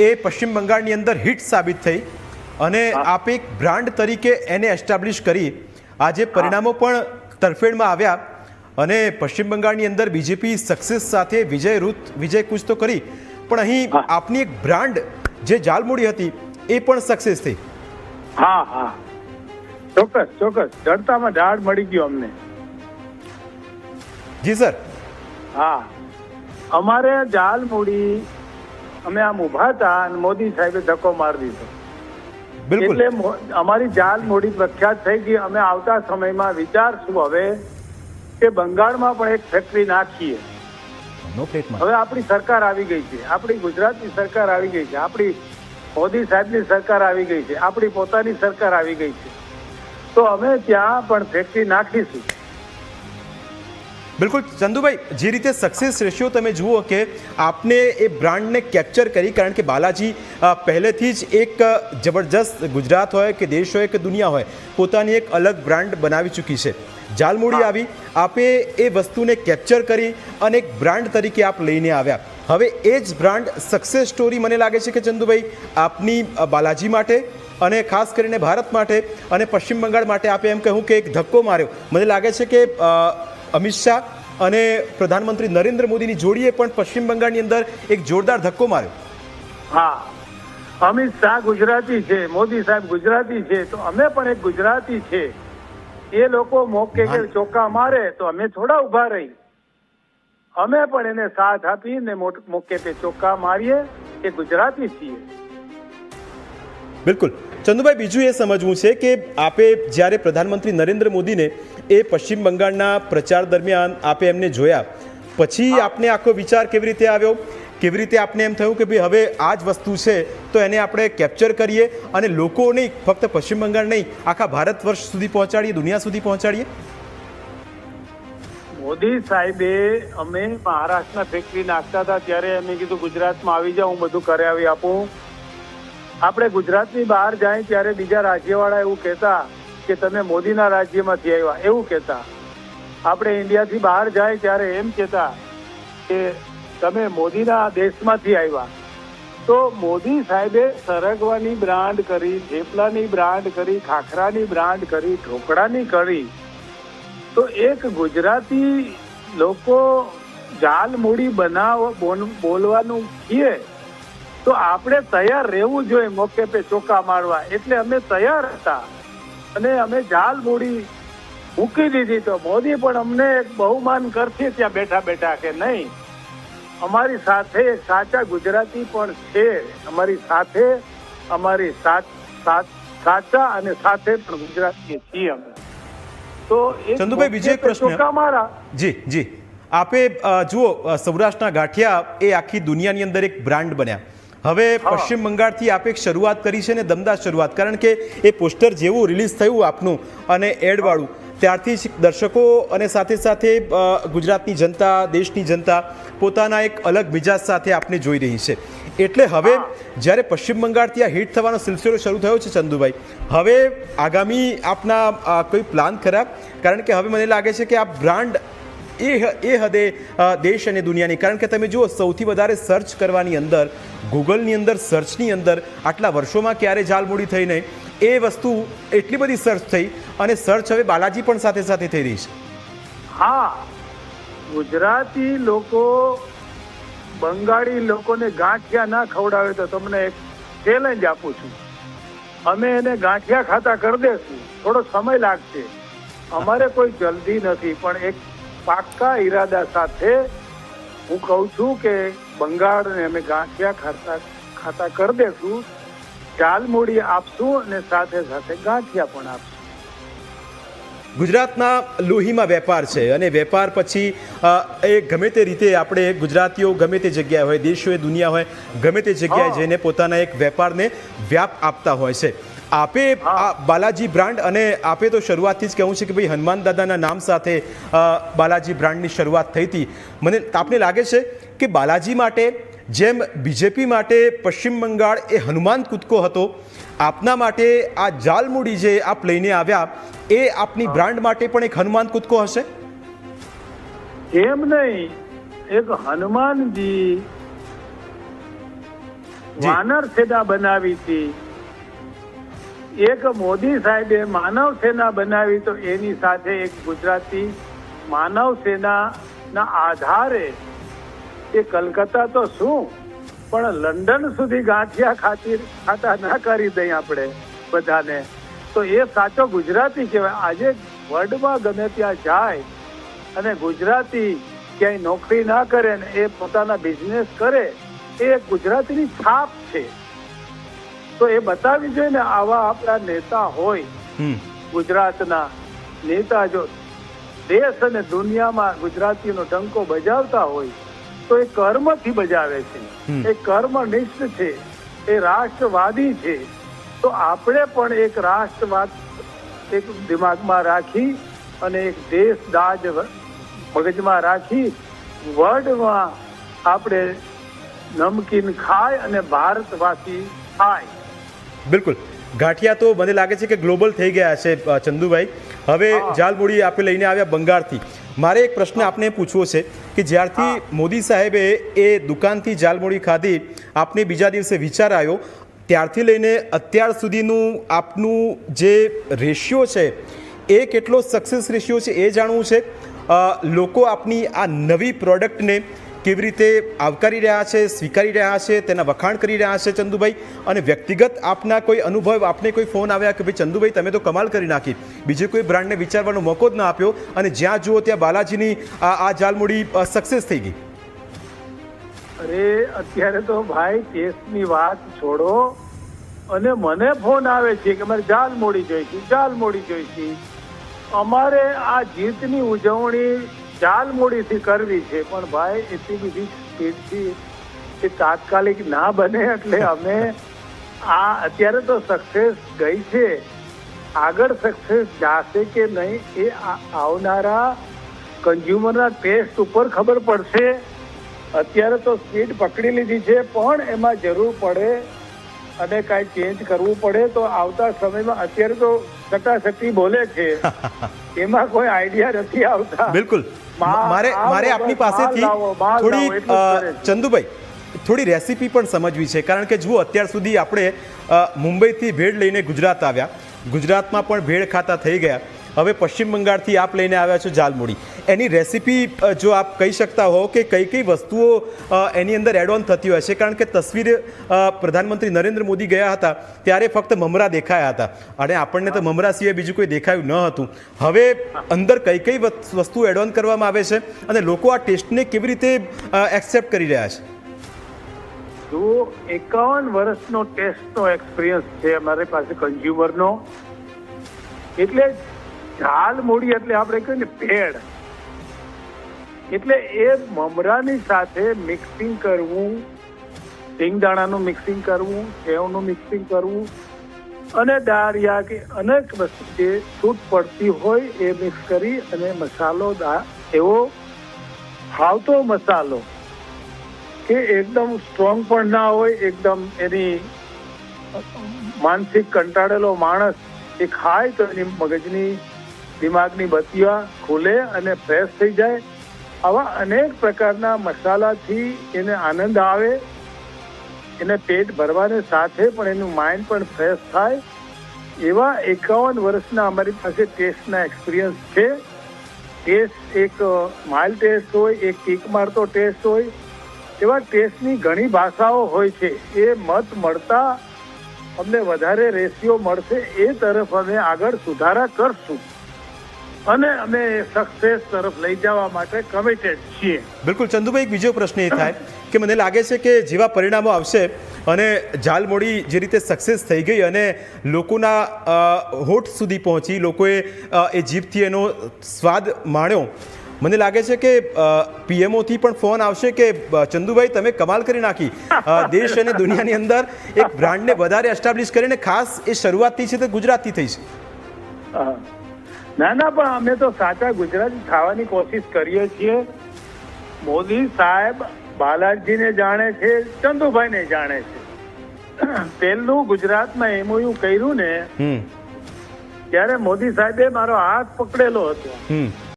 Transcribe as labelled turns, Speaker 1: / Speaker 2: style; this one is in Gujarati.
Speaker 1: એ પશ્ચિમ બંગાળની અંદર હિટ સાબિત થઈ અને આપે એક બ્રાન્ડ તરીકે એને એસ્ટાબ્લિશ કરી. આજે પરિણામો પણ તરફેણમાં આવ્યા અને પશ્ચિમ બંગાળની અંદર બીજેપી સક્સેસ સાથે વિજય કૂચ તો કરી, પણ અહીં આપની એક બ્રાન્ડ જે ઝાલમુડી હતી એ પણ સક્સેસ થઈ.
Speaker 2: હા હા, ચોક્કસ ચોક્કસ, જડતામાં ઢાળ મળી ગયો અમને.
Speaker 1: જી સર.
Speaker 2: હા, અમારે ઝાલમુડી અમે આમ ઉભા હતા અને મોદી સાહેબે ધક્કો મારી દીધો.
Speaker 1: બિલકુલ.
Speaker 2: એટલે અમારી ઝાલમુડી પ્રખ્યાત થઈ ગઈ. અમે આવતા સમયમાં વિચારશું હવે કે બંગાળમાં પણ એક ફેક્ટરી નાખીએ. હવે આપણી સરકાર આવી ગઈ છે, આપણી ગુજરાતની સરકાર આવી ગઈ છે, આપણી મોદી સાહેબની સરકાર આવી ગઈ છે, આપણી પોતાની સરકાર આવી ગઈ છે, તો અમે ત્યાં પણ ફેક્ટરી નાખીશું.
Speaker 1: બિલકુલ ચંદુભાઈ, જે રીતે સક્સેસ રેશિયો તમે જુઓ કે આપને એ બ્રાન્ડને કેપ્ચર કરી, કારણ કે બાલાજી પહેલેથી જ એક જબરજસ્ત ગુજરાત હોય કે દેશ હોય કે દુનિયા હોય પોતાની એક અલગ બ્રાન્ડ બનાવી ચૂકી છે. ઝાલમુડી આવી, આપે એ વસ્તુને કેપ્ચર કરી અને એક બ્રાન્ડ તરીકે આપ લઈને આવ્યા. હવે એ જ બ્રાન્ડ સક્સેસ સ્ટોરી મને લાગે છે કે ચંદુભાઈ આપની બાલાજી માટે અને ખાસ કરીને ભારત માટે અને પશ્ચિમ બંગાળ માટે આપે એમ કહું કે એક ધક્કો માર્યો. મને લાગે છે કે અમિત શાહ અને પ્રધાનમંત્રી નરેન્દ્ર મોદીની જોડીએ પણ પશ્ચિમ બંગાળની અંદર એક જોરદાર ધક્કો માર્યો.
Speaker 2: હા, અમિત શાહ ગુજરાતી છે, મોદી સાહેબ ગુજરાતી છે, તો અમે પણ એક ગુજરાતી છે. એ લોકો મોકે કે ચોક્કા મારે તો અમે થોડા ઉભા રહી, અમે પણ એને સાથ આપીને મોકે પે ચોક્કા મારીએ કે ગુજરાતી છીએ.
Speaker 1: બિલકુલ ચંદુભાઈ, બીજું એ સમજવું છે કે આપે જ્યારે પ્રધાનમંત્રી નરેન્દ્ર મોદીને એ પશ્ચિમ બંગાળના પ્રચાર દરમિયાન આપે એમને જોયા પછી આપને આખો વિચાર કેવી રીતે આવ્યો, કેવી રીતે આપને એમ થયું કે ભાઈ હવે આ જ વસ્તુ છે તો એને આપણે કેપ્ચર કરીએ અને લોકો નહીં, ફક્ત પશ્ચિમ બંગાળ નહીં, આખા ભારત વર્ષ સુધી પહોંચાડીએ, દુનિયા સુધી પહોંચાડીએ?
Speaker 2: મોદી સાહેબે અમે મહારાષ્ટ્રના ફેક્ટરી નાખતા હતા ત્યારે અમે કીધું ગુજરાતમાં આવી જાઓ, હું બધું કરાવી આપું. આપણે ગુજરાતની બહાર જાય ત્યારે બીજા રાજ્યવાળા એવું કહેતા કે તમે મોદીના રાજ્યમાંથી આવ્યા, એવું કહેતા. આપણે ઇન્ડિયાથી બહાર જાય ત્યારે એમ કહેતા કે તમે મોદીના દેશમાંથી આવ્યા. તો મોદી સાહેબે સરગવાની બ્રાન્ડ કરી, થેપલાની બ્રાન્ડ કરી, ખાખરાની બ્રાન્ડ કરી, ઢોકળાની કરી. તો એક ગુજરાતી લોકો ઝાલમુડી બોલવાનું કીએ તો આપણે તૈયાર રહેવું જોઈએ મોકે પે ચોક્કા મારવા. એટલે અમે તૈયાર હતા અને અમે ઝાલમુડી મૂકી દીધી. તો મોદી પણ અમને એક બહુમાન કરશે ત્યાં બેઠા બેઠા કે નહીં, અમારી સાથે સાચા ગુજરાતી પણ છે, અમારી સાથે અમારી સાચા અને સાથે પણ ગુજરાતી છીએ અમે. તો
Speaker 1: ચંદુભાઈ, બીજો એક પ્રશ્ન. જી જી, આપે જુઓ સૌરાષ્ટ્રના ગાંઠિયા એ આખી દુનિયાની અંદર એક બ્રાન્ડ બન્યા. હવે પશ્ચિમ બંગાળથી આપે એક શરૂઆત કરી છે ને દમદાર શરૂઆત, કારણ કે એ પોસ્ટર જેવું રિલીઝ થયું આપનું અને એડવાળું ત્યારથી જ દર્શકો અને સાથે સાથે ગુજરાતની જનતા, દેશની જનતા પોતાના એક અલગ મિજાજ સાથે આપને જોઈ રહી છે. એટલે હવે જ્યારે પશ્ચિમ બંગાળથી આ હિટ થવાનો સિલસિલો શરૂ થયો છે ચંદુભાઈ, હવે આગામી આપના કોઈ પ્લાન ખરા? કારણ કે હવે મને લાગે છે કે આ બ્રાન્ડ એ હદે દેશ અને દુનિયાની, કારણ કે તમે જુઓ સૌથી વધારે સર્ચ કરવાની અંદર, ગૂગલની અંદર સર્ચની અંદર આટલા વર્ષોમાં ક્યારે ઝાલમુડી થઈ નહીં, એ વસ્તુ એટલી બધી સર્ચ થઈ અને સર્ચ હવે બાલાજી પણ સાથે સાથે થઈ રહી છે.
Speaker 2: હા, ગુજરાતી લોકો બંગાળી લોકોને ગાંઠિયા ના ખવડાવે તો તમને એક ચેલેન્જ આપું છું, અમે એને ગાંઠિયા ખાતા કરી દેશું. થોડો સમય લાગશે, અમારે કોઈ જલ્દી નથી, પણ એક પાક્કા ઈરાદા સાથે હું કહું છું કે બંગાળને અમે ગાંઠિયા ખાતા કરી દેશું, ઝાલમુડી આપશું અને સાથે સાથે ગાંઠિયા પણ આપશું.
Speaker 1: ગુજરાતના લોહીમાં વેપાર છે અને વેપાર પછી એ ગમે તે રીતે આપણે ગુજરાતીઓ ગમે તે જગ્યાએ હોય, દેશ હોય, દુનિયા હોય, ગમે તે જગ્યાએ જઈને પોતાના એક વેપારને વ્યાપ આપતા હોય છે. આપે આ બાલાજી બ્રાન્ડ, અને આપે તો શરૂઆતથી જ કહેવું છે કે ભાઈ હનુમાન દાદાના નામ સાથે બાલાજી બ્રાન્ડની શરૂઆત થઈ હતી. મને આપને લાગે છે કે બાલાજી માટે જેમ બીજેપી માટે પશ્ચિમ બંગાળ એ હનુમાન કૂદકો હતો, આપના માટે આ ઝાલમુડી જે આપ લઈને આવ્યા એ આપની બ્રાન્ડ માટે પણ એક હનુમાન કૂદકો હશે?
Speaker 2: એમ નહીં, એક હનુમાનજી વાનર સેના બનાવી હતી. એક મોદી સાહેબે માનવ સેના બનાવી, તો એની સાથે એક ગુજરાતી માનવ સેનાના આધારે એ કલકત્તા તો શું પણ લંડન સુધી ગાંઠિયા ખાતા ના કરી દઈ આપણે બધાને. તો એ સાચો ગુજરાતી કહેવાય. આજે વર્લ્ડમાં ગમે ત્યાં જાય અને ગુજરાતી ક્યાંય નોકરી ના કરે ને એ પોતાના બિઝનેસ કરે, એ ગુજરાતીની છાપ છે. તો એ બતાવી જોઈએ ને. આવા આપણા નેતા હોય, ગુજરાતના નેતા જો દેશ અને દુનિયામાં ગુજરાતીનો ડંકો બજાવતા હોય, તો એ કર્મથી બજાવે છે, એ કર્મનિષ્ઠ છે, એ રાષ્ટ્રવાદી છે. તો આપણે પણ એક રાષ્ટ્રવાદ એક દિમાગમાં રાખી અને એક દેશ દાજ મગજમાં રાખી વર્લ્ડમાં આપણે નમકીન ખાય અને ભારતવાસી થાય.
Speaker 1: બિલકુલ. ગાંઠિયા તો મને લાગે છે કે ગ્લોબલ થઈ ગયા છે ચંદુભાઈ. હવે જાલમુડી આપે લઈને આવ્યા બંગાળથી. મારે એક પ્રશ્ન આપને પૂછવો છે કે જ્યારથી મોદી સાહેબે એ દુકાનથી જાલમુડી ખાધી, આપને બીજા દિવસે વિચાર આવ્યો, ત્યારથી લઈને અત્યાર સુધીનું આપનું જે રેશિયો છે એ કેટલો સક્સેસ રેશિયો છે એ જાણવું છે. લોકો આપની આ નવી પ્રોડક્ટને કેવી રીતે આવકારી રહ્યા છે, સ્વીકારી રહ્યા છે, તેના વખાણ કરી રહ્યા છે ચંદુભાઈ? અને વ્યક્તિગત આપના કોઈ અનુભવ, આપને કોઈ ફોન આવ્યા કે ભાઈ ચંદુભાઈ તમે તો કમાલ કરી નાખી, બીજે કોઈ બ્રાન્ડને વિચારવાનો મોકો જ ના આપ્યો અને જ્યાં જુઓ ત્યાં બાલાજીની આ જાલમુડી સક્સેસ થઈ ગઈ?
Speaker 2: અરે અત્યારે તો ભાઈ કેસની વાત છોડો અને મને ફોન આવે છે કે મારે જાલમુડી જોઈતી, જાલમુડી જોઈતી. અમારે આ જીતની ઉજવણી જાલમુડીથી કરવી છે, પણ ભાઈ એટલી બધી સ્પીડથી એ તાત્કાલિક ના બને. એટલે અમે આ અત્યારે તો સક્સેસ ગઈ છે, આગળ સક્સેસ જાશે કે નહીં એ આવનારા કન્ઝ્યુમરના ટેસ્ટ ઉપર ખબર પડશે. અત્યારે તો સ્પીડ પકડી લીધી છે, પણ એમાં જરૂર પડે અને કાંઈ ચેન્જ કરવું પડે તો આવતા સમયમાં. અત્યારે તો સટાસટી બોલે છે, એમાં કોઈ આઈડિયા નથી આવતા.
Speaker 1: બિલકુલ. મારે આપની પાસેથી થોડી ચંદુભાઈ થોડી રેસીપી પણ સમજવી છે, કારણ કે જુઓ અત્યાર સુધી આપણે મુંબઈથી ભેળ લઈને ગુજરાત આવ્યા, ગુજરાતમાં પણ ભેળ ખાતા થઈ ગયા, હવે પશ્ચિમ બંગાળથી આપ લઈને આવ્યા છો જાલમુડી. એની રેસીપી જો આપ કહી શકતા હો કે કઈ કઈ વસ્તુઓ એની અંદર એડ ઓન થતી હોય છે, કારણ કે તસવીર પ્રધાનમંત્રી નરેન્દ્ર મોદી ગયા હતા ત્યારે ફક્ત મમરા દેખાયા હતા અને આપણને તો મમરા સિવાય બીજું કોઈ દેખાયું ન હતું. હવે અંદર કઈ કઈ વસ્તુ એડ ઓન કરવામાં આવે છે અને લોકો આ ટેસ્ટને કેવી રીતે એક્સેપ્ટ કરી રહ્યા છે?
Speaker 2: જો 51 વર્ષનો ટેસ્ટનો એક્સપિરિયન્સ છે અમારી પાસે કન્ઝ્યુમરનો. એટલે જાલમુડી એટલે આપણે કહીએ ને ભેળ, એટલે એ મમરાની સાથે મિક્સિંગ કરવું, સિંગદાણાનું મિક્સિંગ કરવું, સેવનું મિક્સિંગ કરવું અને દાળિયા કે અનેક વસ્તુ જે છૂટ પડતી હોય એ મિક્સ કરી અને મસાલો એવો ફાવતો મસાલો કે એકદમ સ્ટ્રોંગ પણ ના હોય, એકદમ એની માનસિક કંટાળેલો માણસ એ ખાય તો એની મગજની દિમાગની બત્તીઓ ખુલે અને ફ્રેશ થઈ જાય. આવા અનેક પ્રકારના મસાલાથી એને આનંદ આવે, એને પેટ ભરવાની સાથે પણ એનું માઇન્ડ પણ ફ્રેશ થાય. એવા 51 વર્ષના અમારી પાસે ટેસ્ટના એક્સપિરિયન્સ છે. ટેસ્ટ એક માઇલ્ડ ટેસ્ટ હોય, એક કિક મારતો ટેસ્ટ હોય, એવા ટેસ્ટની ઘણી ભાષાઓ હોય છે. એ મત મળતા અમને વધારે રેશિયો મળશે, એ તરફ અમે આગળ સુધારા કરશું અને અમે સક્સેસ તરફ લઈ જવા માટે કમિટેડ છીએ.
Speaker 1: બિલકુલ ચંદુભાઈ, એક બીજો પ્રશ્ન એ થાય કે મને લાગે છે કે જેવા પરિણામો આવશે અને જાલમુડી જે રીતે સક્સેસ થઈ ગઈ અને લોકોના હોઠ સુધી પહોંચી, લોકોએ એ જીભથી એનો સ્વાદ માણ્યો, મને લાગે છે કે પીએમઓથી પણ ફોન આવશે કે ચંદુભાઈ તમે કમાલ કરી નાખી, દેશ અને દુનિયાની અંદર એક બ્રાન્ડને વધારે એસ્ટાબ્લિશ કરીને ખાસ એ શરૂઆતથી છે તે ગુજરાતથી થઈ છે.
Speaker 2: ના ના, પણ અમે તો સાચા ગુજરાતી ખાવાની કોશિશ કરીએ છીએ. મોદી સાહેબ બાલાજીને જાણે છે, ચંદુભાઈને જાણે છે. પહેલું ગુજરાતમાં એમઓયુ કર્યું ને ત્યારે મોદી સાહેબે મારો હાથ પકડેલો હતો.